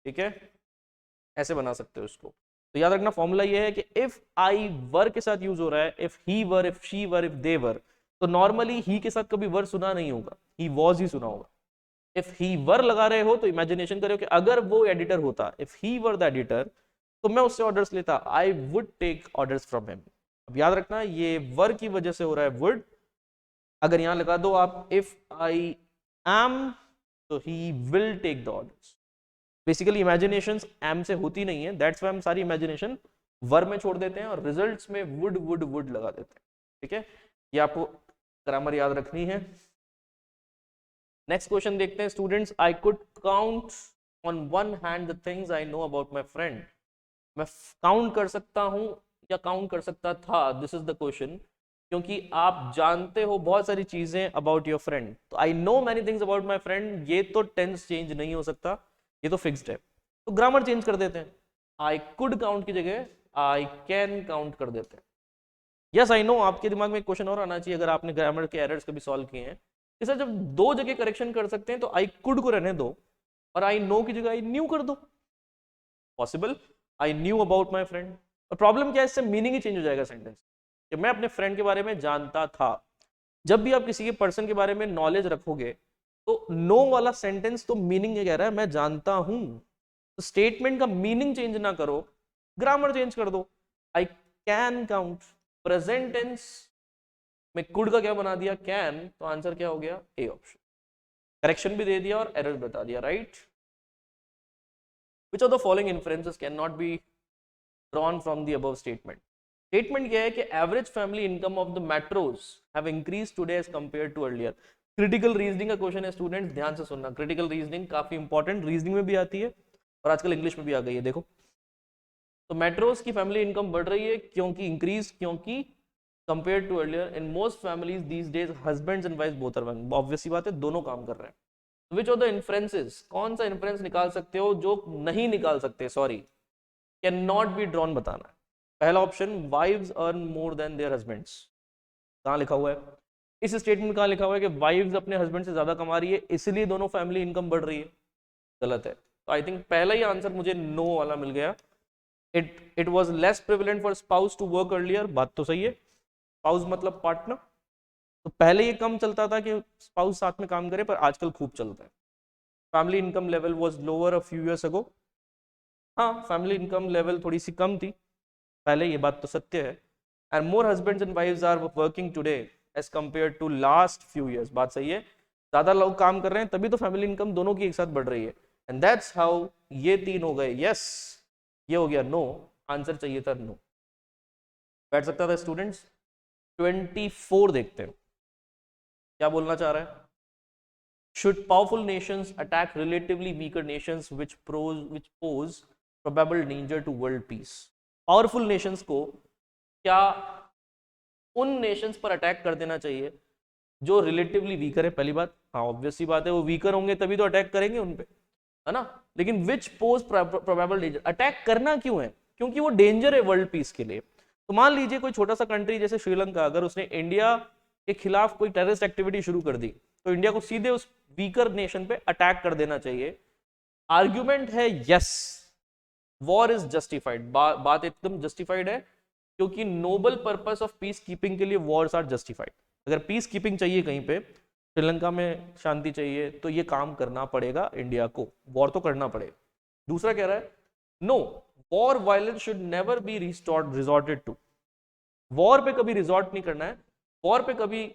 ठीक है, ऐसे बना सकते हो इसको। तो याद रखना फॉर्मूला ये है कि इफ आई वर के साथ यूज हो रहा है, if he were, if she were, if they were, तो नॉर्मली ही के साथ कभी वर सुना नहीं होगा, ही वॉज ही सुना होगा। इफ ही वर लगा रहे हो तो इमेजिनेशन करो कि अगर वो एडिटर होता, if he were the editor, तो मैं उससे ऑर्डर्स लेता, I would take orders from him. अब याद रखना ये वर की वजह से हो रहा है वुड। अगर यहां लगा दो आप इफ आई एम, तो he will take the orders. Basically imaginations am से होती नहीं है, दैट्स व्हाई हम सारी इमेजिनेशन वर में छोड़ देते हैं और रिजल्ट्स में वुड वुड वुड लगा देते हैं, ठीक है। ये आपको ग्रामर याद रखनी है। नेक्स्ट क्वेश्चन देखते हैं students. I could count on one hand the things I know about my friend. मैं काउंट कर सकता हूं या काउंट कर सकता था, दिस इज द क्वेश्चन, क्योंकि आप जानते हो बहुत सारी चीजें अबाउट योर फ्रेंड। तो I know many things about my friend, ये तो टेंस चेंज नहीं हो सकता, ये तो फिक्स्ड है। तो ग्रामर चेंज कर देते हैं, आई कुड काउंट की जगह आई कैन काउंट कर देते हैं। यस आई नो, आपके दिमाग में एक क्वेश्चन और आना चाहिए अगर आपने ग्रामर के एरर्स कभी सॉल्व किए हैं, कि सर जब दो जगह करेक्शन कर सकते हैं तो आई कुड को रहने दो और आई नो की जगह आई न्यू कर दो। Possible, I knew about my friend. और प्रॉब्लम क्या है, इससे मीनिंग ही चेंज हो जाएगा सेंटेंस, कि मैं अपने फ्रेंड के बारे में जानता था। जब भी आप किसी के पर्सन के बारे में नॉलेज रखोगे तो नो वाला सेंटेंस तो मीनिंग ये कह रहा है मैं जानता हूं। तो स्टेटमेंट का मीनिंग चेंज ना करो, ग्रामर चेंज कर दो। I can count, present tense में कुड का क्या बना दिया, कैन, तो आंसर क्या हो गया, ए ऑप्शन। करेक्शन भी दे दिया और एरर बता दिया, right. Which of the following inferences can not be drawn from the above statement. Statement क्या है कि average family income of the metros have increased today as compare to earlier. Critical reasoning का question है students, ध्यान से सुनना। Critical reasoning काफी important, reasoning में भी आती है और आजकल इंग्लिश में भी आ गई है। देखो तो मेट्रोज की फैमिली इनकम बढ़ रही है क्योंकि इंक्रीज, क्योंकि compare to earlier in most families these days husbands and wifes both are working. Obvious सी बात है, दोनों काम कर रहे हैं। विच ऑफ द इन्फ्रेंसेस, कौन सा इन्फ्रेंस निकाल सकते हो जो नहीं निकाल सकते, sorry can not be drawn बताना है। पहला option, wives earn more than their husbands. कहाँ लिखा हुआ है इस स्टेटमेंट में? कहाँ लिखा हुआ है कि वाइव्स अपने हस्बैंड से ज्यादा कमा रही है इसलिए दोनों फैमिली इनकम बढ़ रही है? गलत है। तो आई थिंक पहला ही आंसर मुझे नो वाला मिल गया। It was less prevalent for spouse to work earlier, बात तो सही है। स्पाउस मतलब पार्टनर, तो पहले ये कम चलता था कि स्पाउस साथ में काम करे, पर आजकल खूब चलता है। Family income level was lower a few years ago. हाँ, फैमिली इनकम लेवल थोड़ी सी कम थी पहले, ये बात तो सत्य है। And more husbands and wifes are working today as compare to last few years, बात सही है। ज्यादा लोग काम कर रहे हैं तभी तो फैमिली इनकम दोनों की एक साथ बढ़ रही है। एंड दैट्स हाउ, ये तीन हो गए यस, ये हो गया नो, आंसर चाहिए था नो। बैठ सकता था स्टूडेंट्स। 24 देखते हैं क्या बोलना चाह रहा है। Should powerful nations attack relatively weaker nations which pose probable danger to world peace? Powerful nations को क्या उन nations पर अटैक कर देना चाहिए जो रिलेटिवली वीकर है? पहली बात, हाँ ऑब्वियस सी बात है, वो वीकर होंगे तभी तो अटैक करेंगे उन पे, है ना। लेकिन विच पोज प्रोबेबल डेंजर, अटैक करना क्यों है? क्योंकि वो डेंजर है वर्ल्ड पीस के लिए। तो मान लीजिए कोई छोटा सा कंट्री जैसे श्रीलंका, अगर उसने इंडिया के खिलाफ कोई टेररिस्ट एक्टिविटी शुरू कर दी तो इंडिया को सीधे उस वीकर नेशन पे अटैक कर देना चाहिए। आर्ग्यूमेंट है यस, वॉर इज जस्टिफाइड, बात एकदम जस्टिफाइड है, क्योंकि noble purpose of peace keeping के लिए वॉर्स आर जस्टिफाइड। अगर पीस कीपिंग चाहिए कहीं पे, श्रीलंका में शांति चाहिए, तो ये काम करना पड़ेगा इंडिया को, वॉर तो करना पड़ेगा। दूसरा कह रहा है no, war violence should never be resorted to. War पे कभी रिजॉर्ट नहीं करना है, वॉर पे कभी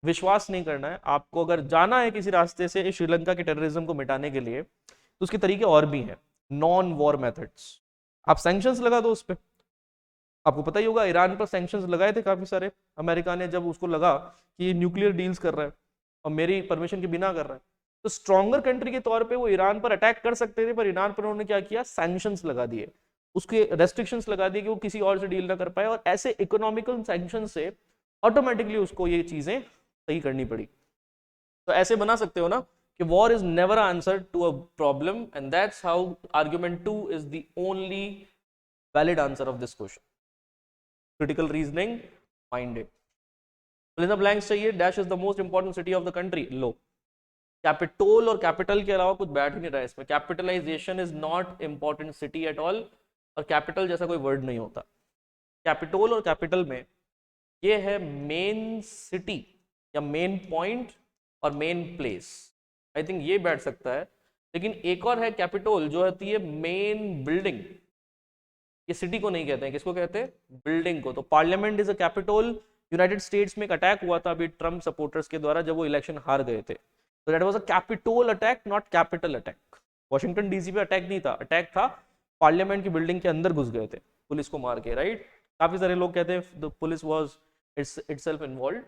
विश्वास नहीं करना है। आपको अगर जाना है किसी रास्ते से श्रीलंका के टेररिज्म को मिटाने के लिए, तो उसके तरीके और भी हैं, नॉन वॉर मेथड्स। आप सैंक्शंस लगा दो उस पर। आपको पता ही होगा ईरान पर सैंक्शंस लगाए थे काफी सारे अमेरिका ने, जब उसको लगा कि ये न्यूक्लियर डील्स कर रहा है और मेरी परमिशन के बिना कर रहा है। तो स्ट्रॉन्गर कंट्री के तौर पे वो ईरान पर अटैक कर सकते थे, पर ईरान पर उन्होंने क्या किया, सैंक्शंस लगा दिए, उसके रेस्ट्रिक्शंस लगा दिए कि वो किसी और से डील ना कर पाए। और ऐसे इकोनॉमिकल सैंक्शन से ऑटोमेटिकली उसको ये चीजें सही करनी पड़ी। तो ऐसे बना सकते हो ना कि war is never answer to a problem, and that's how argument 2 is the only valid answer of this question. Critical reasoning minded. Fill in the blanks चाहिए। Dash is the most important city of the country. लो, capitol और capital के अलावा कुछ बैठ ही नहीं रहा है इसमें। Capitalization is not important city at all, और कैपिटल जैसा कोई वर्ड नहीं होता। कैपिटोल और कैपिटल में ये है मेन सिटी या मेन पॉइंट और मेन प्लेस, आई थिंक ये बैठ सकता है। लेकिन एक और है कैपिटोल, जो होती है मेन बिल्डिंग। ये सिटी को नहीं कहते हैं, किसको कहते हैं, बिल्डिंग को। तो parliament is a capital. United states में एक अटैक हुआ था अभी ट्रम्प सपोर्टर्स के द्वारा जब वो इलेक्शन हार गए थे, तो that was a capital attack, not capital attack. Washington DC पे अटैक नहीं था, अटैक था पार्लियामेंट की बिल्डिंग के अंदर घुस गए थे पुलिस को मार के, राइट। काफी सारे लोग कहते हैं the police was itself involved,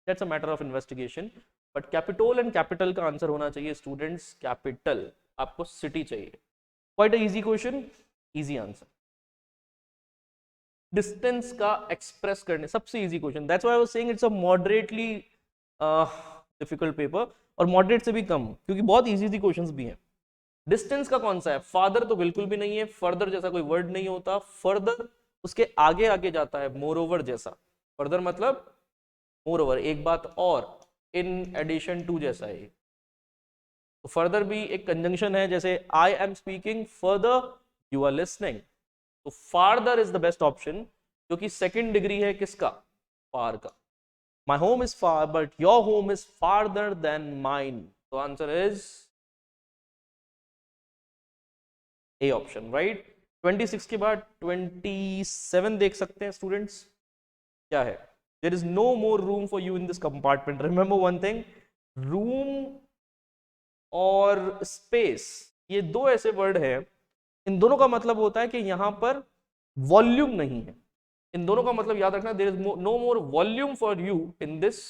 that's a matter of investigation, but capital and capital का आंसर होना चाहिए स्टूडेंट्स कैपिटल, आपको सिटी चाहिए। quite a easy question, easy answer। Distance का एक्सप्रेस करने सबसे easy question, that's why I was saying it's a moderately difficult paper, और moderate से भी कम, क्योंकि बहुत इजी क्वेश्चंस भी हैं। डिस्टेंस का कौन सा है, फादर तो बिल्कुल भी नहीं है, फर्दर जैसा कोई वर्ड नहीं होता, फर्दर उसके आगे आगे जाता है, मोरओवर जैसा। फर्दर मतलब मोरओवर, एक बात और, इन एडिशन टू जैसा है। तो फर्दर भी एक कंजंक्शन है, जैसे I am speaking further you are listening. तो farther is the best option, क्योंकि सेकंड डिग्री है किसका, फार का। My home is far but your home is farther than mine, तो answer is A option, right. 26 के बाद 27 देख सकते हैं स्टूडेंट्स, क्या है, there is no more room for you in this compartment. Remember one thing, room और space, ये दो ऐसे वर्ड है, इन दोनों का मतलब होता है कि यहां पर वॉल्यूम नहीं है। इन दोनों का मतलब याद रखना, there is no more volume for you in this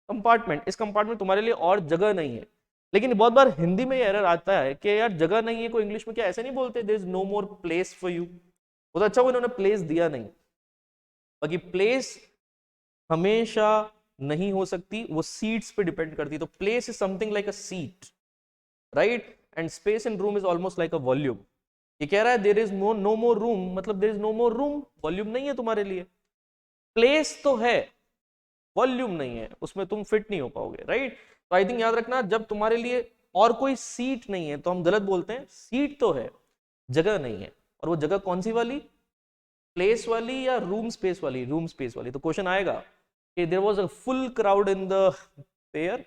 compartment, इस कंपार्टमेंट तुम्हारे लिए और जगह नहीं है। लेकिन बहुत बार हिंदी में एरर आता है कि यार जगह नहीं है, कोई इंग्लिश में क्या ऐसे नहीं बोलते, there is no more place for you. बहुत अच्छा वो इन्होंने प्लेस दिया नहीं। बाकी प्लेस हमेशा नहीं हो सकती, वो सीट्स पे डिपेंड करती है। तो place is something like a seat, right, and space in room is almost like a volume. ये कह रहा है there is no more room, मतलब there is no more room, volume नहीं है तुम्हारे लिए। प्लेस तो है, वॉल्यूम नहीं है, उसमें तुम फिट नहीं हो पाओगे, राइट। तो आई थिंक याद रखना, जब तुम्हारे लिए और कोई सीट नहीं है तो हम गलत बोलते हैं, सीट तो है, जगह नहीं है। और वो जगह कौन सी वाली, प्लेस वाली या रूम स्पेस वाली, रूम स्पेस वाली। तो क्वेश्चन आएगा कि there was a full crowd in the pair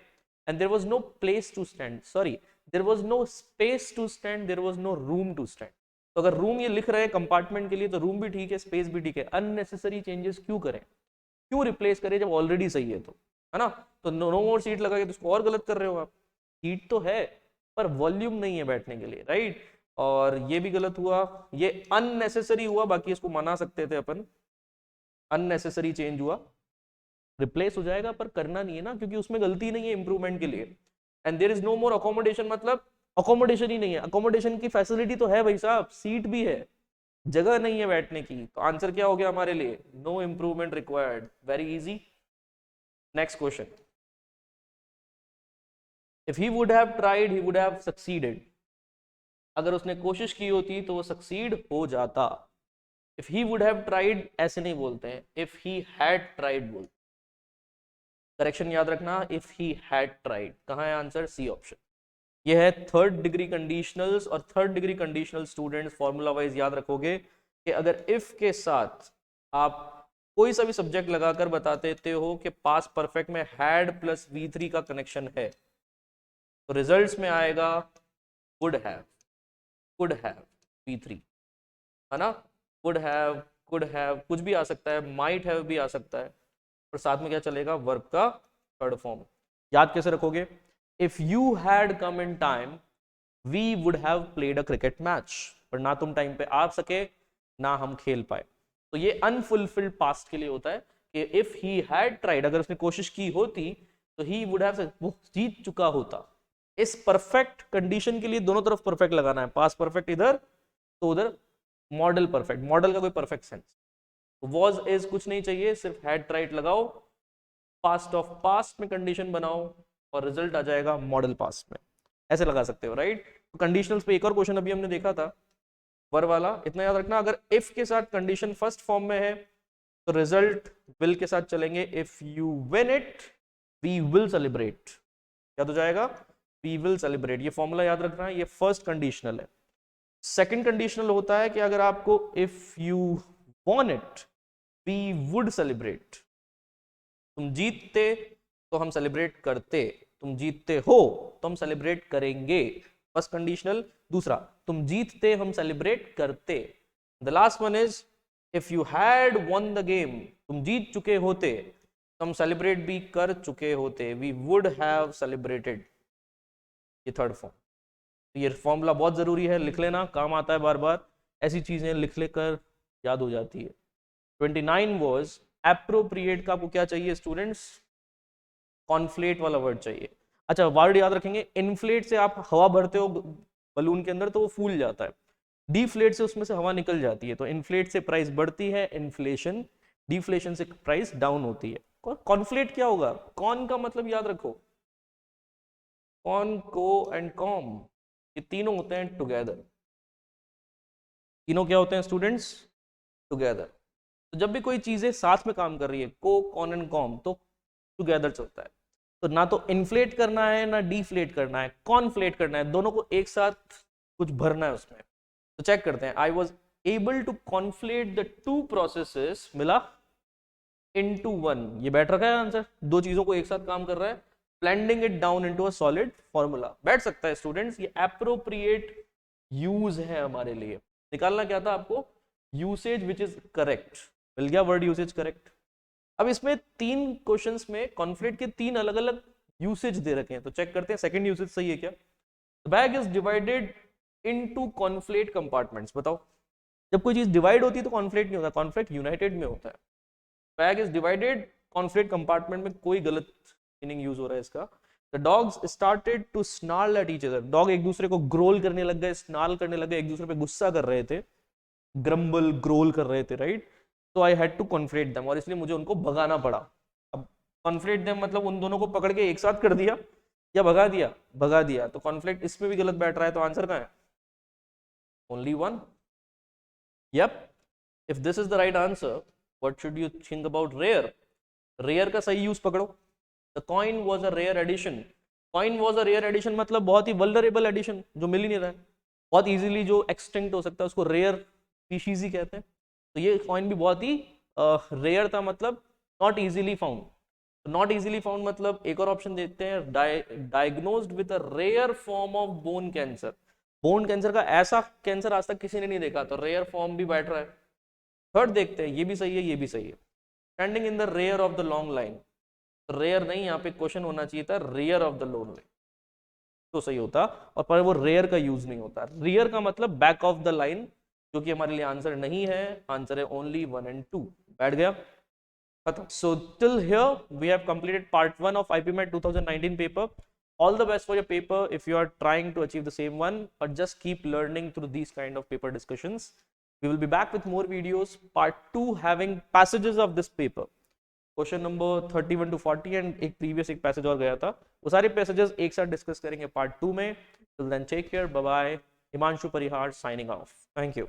and there was no place to stand, sorry there was no space to stand, there was no room to stand. तो अगर room ये लिख रहे हैं कंपार्टमेंट के लिए तो रूम भी ठीक है, स्पेस भी ठीक है। अननेसेसरी चेंजेस क्यों करें, क्यों रिप्लेस करें जब ऑलरेडी सही है तो, है ना। तो नो मोर सीट लगा के तो उसको और गलत कर रहे हो आप। सीट तो है पर वॉल्यूम नहीं है बैठने के लिए, राइट। और ये भी गलत हुआ, ये अननेसेसरी हुआ, बाकी इसको मना सकते थे अपन, अननेसेसरी चेंज हुआ, रिप्लेस हो जाएगा पर करना नहीं है ना, क्योंकि उसमें गलती नहीं है इंप्रूवमेंट के लिए। And there is no more accommodation, मतलब अकोमोडेशन ही नहीं है। अकोमोडेशन की फैसिलिटी तो है भाई साहब, सीट भी है, जगह नहीं है बैठने की। तो आंसर क्या हो गया हमारे लिए, no improvement required, very easy. Next question, if he would have tried he would have succeeded, अगर उसने कोशिश की होती तो वो सक्सीड हो जाता। If he would have tried ऐसे नहीं बोलते हैं, इफ ही हैड ट्राइड बोलते। करेक्शन याद रखना, इफ ही हैड ट्राइड। कहाँ है आंसर, सी ऑप्शन। ये है थर्ड डिग्री कंडीशनल्स, और third degree conditional students formula wise याद रखोगे कि अगर इफ के साथ आप कोई सा भी सब्जेक्ट लगाकर बता देते हो कि पास परफेक्ट में हैड प्लस V3 का कनेक्शन है, तो रिजल्ट्स में आएगा would have, could have V3, है ना। वुड हैव, कुड हैव, कुछ भी आ सकता है, माइट हैव भी आ सकता है, और साथ में क्या चलेगा, वर्ब का थर्ड फॉर्म। याद कैसे रखोगे, if you had come in time we would have played a cricket match, पर ना तुम टाइम पे आ सके ना हम खेल पाए। तो ये अनफुलफिल्ड पास्ट के लिए होता है कि इफ ही हैड ट्राइड, अगर उसने कोशिश की होती तो ही वुड हैव, वो जीत चुका होता। इस परफेक्ट कंडीशन के लिए दोनों तरफ परफेक्ट लगाना है, पास्ट परफेक्ट इधर तो उधर मॉडल परफेक्ट, मॉडल का कोई परफेक्ट सेंस। वॉज इज कुछ नहीं चाहिए, सिर्फ हैड ट्राइड लगाओ, पास्ट ऑफ पास्ट में कंडीशन बनाओ और रिजल्ट आ जाएगा मॉडल पास्ट में, ऐसे लगा सकते हो, राइट। तो कंडीशनल्स पे एक और क्वेश्चन अभी हमने देखा था वर वाला, इतना याद रखना, अगर इफ के साथ कंडीशन फर्स्ट फॉर्म में है तो रिजल्ट विल के साथ चलेंगे, if you win it we will celebrate, याद हो जाएगा, वी विल सेलिब्रेट। ये फॉर्मूला याद रखना है, ये फर्स्ट कंडीशनल है। सेकंड कंडीशनल होता है कि अगर आपको if you won it we would celebrate, तुम जीतते तो हम सेलिब्रेट करते, तुम जीतते हो तो हम सेलिब्रेट करेंगे, फर्स्ट कंडीशनल। दूसरा, तुम जीतते हम सेलिब्रेट करते। The last one is if you had won the game, तुम जीत चुके होते तो हम सेलिब्रेट भी कर चुके होते, वी वुड हैव सेलिब्रेटेड। ये थर्ड फॉर्म। ये फॉर्मूला बहुत जरूरी है, लिख लेना, काम आता है बार बार, ऐसी चीजें लिख लेकर याद हो जाती है। 29 वॉज एप्रोप्रिएट का आपको क्या चाहिए स्टूडेंट्स, कॉन्फ्लेट वाला वर्ड चाहिए। अच्छा वर्ड याद रखेंगे, इन्फ्लेट से आप हवा भरते हो बलून के अंदर तो वो फूल जाता है, डिफ्लेट से उसमें से हवा निकल जाती है। तो इन्फ्लेट से प्राइस बढ़ती है इन्फ्लेशन, डिफ्लेशन से प्राइस डाउन होती है। कॉन्फ्लेट क्या होगा, कॉन का मतलब याद रखो, कॉन, को एंड कॉम, ये तीनों होते हैं टुगेदर। तीनों क्या होते हैं स्टूडेंट्स, टुगेदर। तो जब भी कोई चीजें साथ में काम कर रही है, को, कॉन एंड कॉम, तो टुगेदर चलता है। तो ना तो इन्फ्लेट करना है ना डिफ्लेट करना है, कॉन्फ्लेट करना है, दोनों को एक साथ कुछ भरना है उसमें। तो चेक करते हैं, I was able to conflate the two processes, मिला इनटू वन, ये बैठ रखा है आंसर, दो चीजों को एक साथ काम कर रहा है, blending it down into a solid formula. बैठ सकता है स्टूडेंट्स, ये एप्रोप्रिएट यूज है हमारे लिए। निकालना क्या था आपको, यूसेज विच इज करेक्ट, मिल गया वर्ड यूसेज करेक्ट। अब इसमें तीन क्वेश्चंस में कॉन्फ्लिक्ट के तीन अलग अलग यूसेज दे रखे हैं, तो चेक करते हैं सेकंड यूसेज सही है क्या। Bag is divided into conflate compartments. बताओ, जब कोई चीज डिवाइड होती है तो कॉन्फ्लेट नहीं होता, कॉन्फ्लेट यूनाइटेड में होता है। Bag is divided conflate compartment में कोई गलत मीनिंग यूज हो रहा है इसका। The dogs started to snarl at each other, dog एक दूसरे को ग्रोल करने लग गए, स्नार्ल करने लग गए, एक दूसरे पे गुस्सा कर रहे थे, ग्रम्बल ग्रोल कर रहे थे, राइट। तो I had to conflict them, और इसलिए मुझे उनको भगाना पड़ा। अब कॉन्फ्लेट देम मतलब उन दोनों को पकड़ के एक साथ कर दिया या भगा दिया, भगा दिया। तो कॉन्फ्लेक्ट इसमें भी गलत बैठ रहा है, तो आंसर कहां है? Only one. Yup, if this is the right answer, what should you think about rare? Rare का सही यूज पकड़ो। The coin was a rare edition. Coin was a rare edition मतलब बहुत ही वल्नरेबल एडिशन, जो मिल ही नहीं रहा है, बहुत इजीली जो एक्सटिंक्ट हो सकता है, उसको रेयर स्पीशीज ही कहते हैं। तो ये कॉइन भी बहुत ही रेयर था, मतलब not easily found. Not easily found मतलब एक और ऑप्शन देते हैं, diagnosed with a rare form of bone cancer. Bone cancer का ऐसा कैंसर आज तक किसी ने नहीं देखा, तो रेयर फॉर्म भी बैठ रहा है। थर्ड देखते हैं, ये भी सही है, ये भी सही है। Standing in the rear of the long line, rare नहीं, यहाँ पे क्वेश्चन होना चाहिए था rear of the long line, तो सही होता। और पर वो रेयर का यूज नहीं होता। रेयर का मतलब बैक ऑफ द लाइन, जो कि हमारे लिए आंसर नहीं है, आंसर है ओनली 1 and 2। बैठ गया, खत्म। So till here we have completed part 1 of IPMAT 2019 paper. All the best for your paper if you are trying to achieve the same one, or just keep learning through these kind of paper discussions. We will be back with more videos, part 2 having passages of this paper, question number 31 to 40 and एक previous एक passage और गया था, वो सारे passages एक साथ discuss करेंगे पार्ट 2 में। Till then take care, bye bye. Himanshu Parihar signing off, thank you.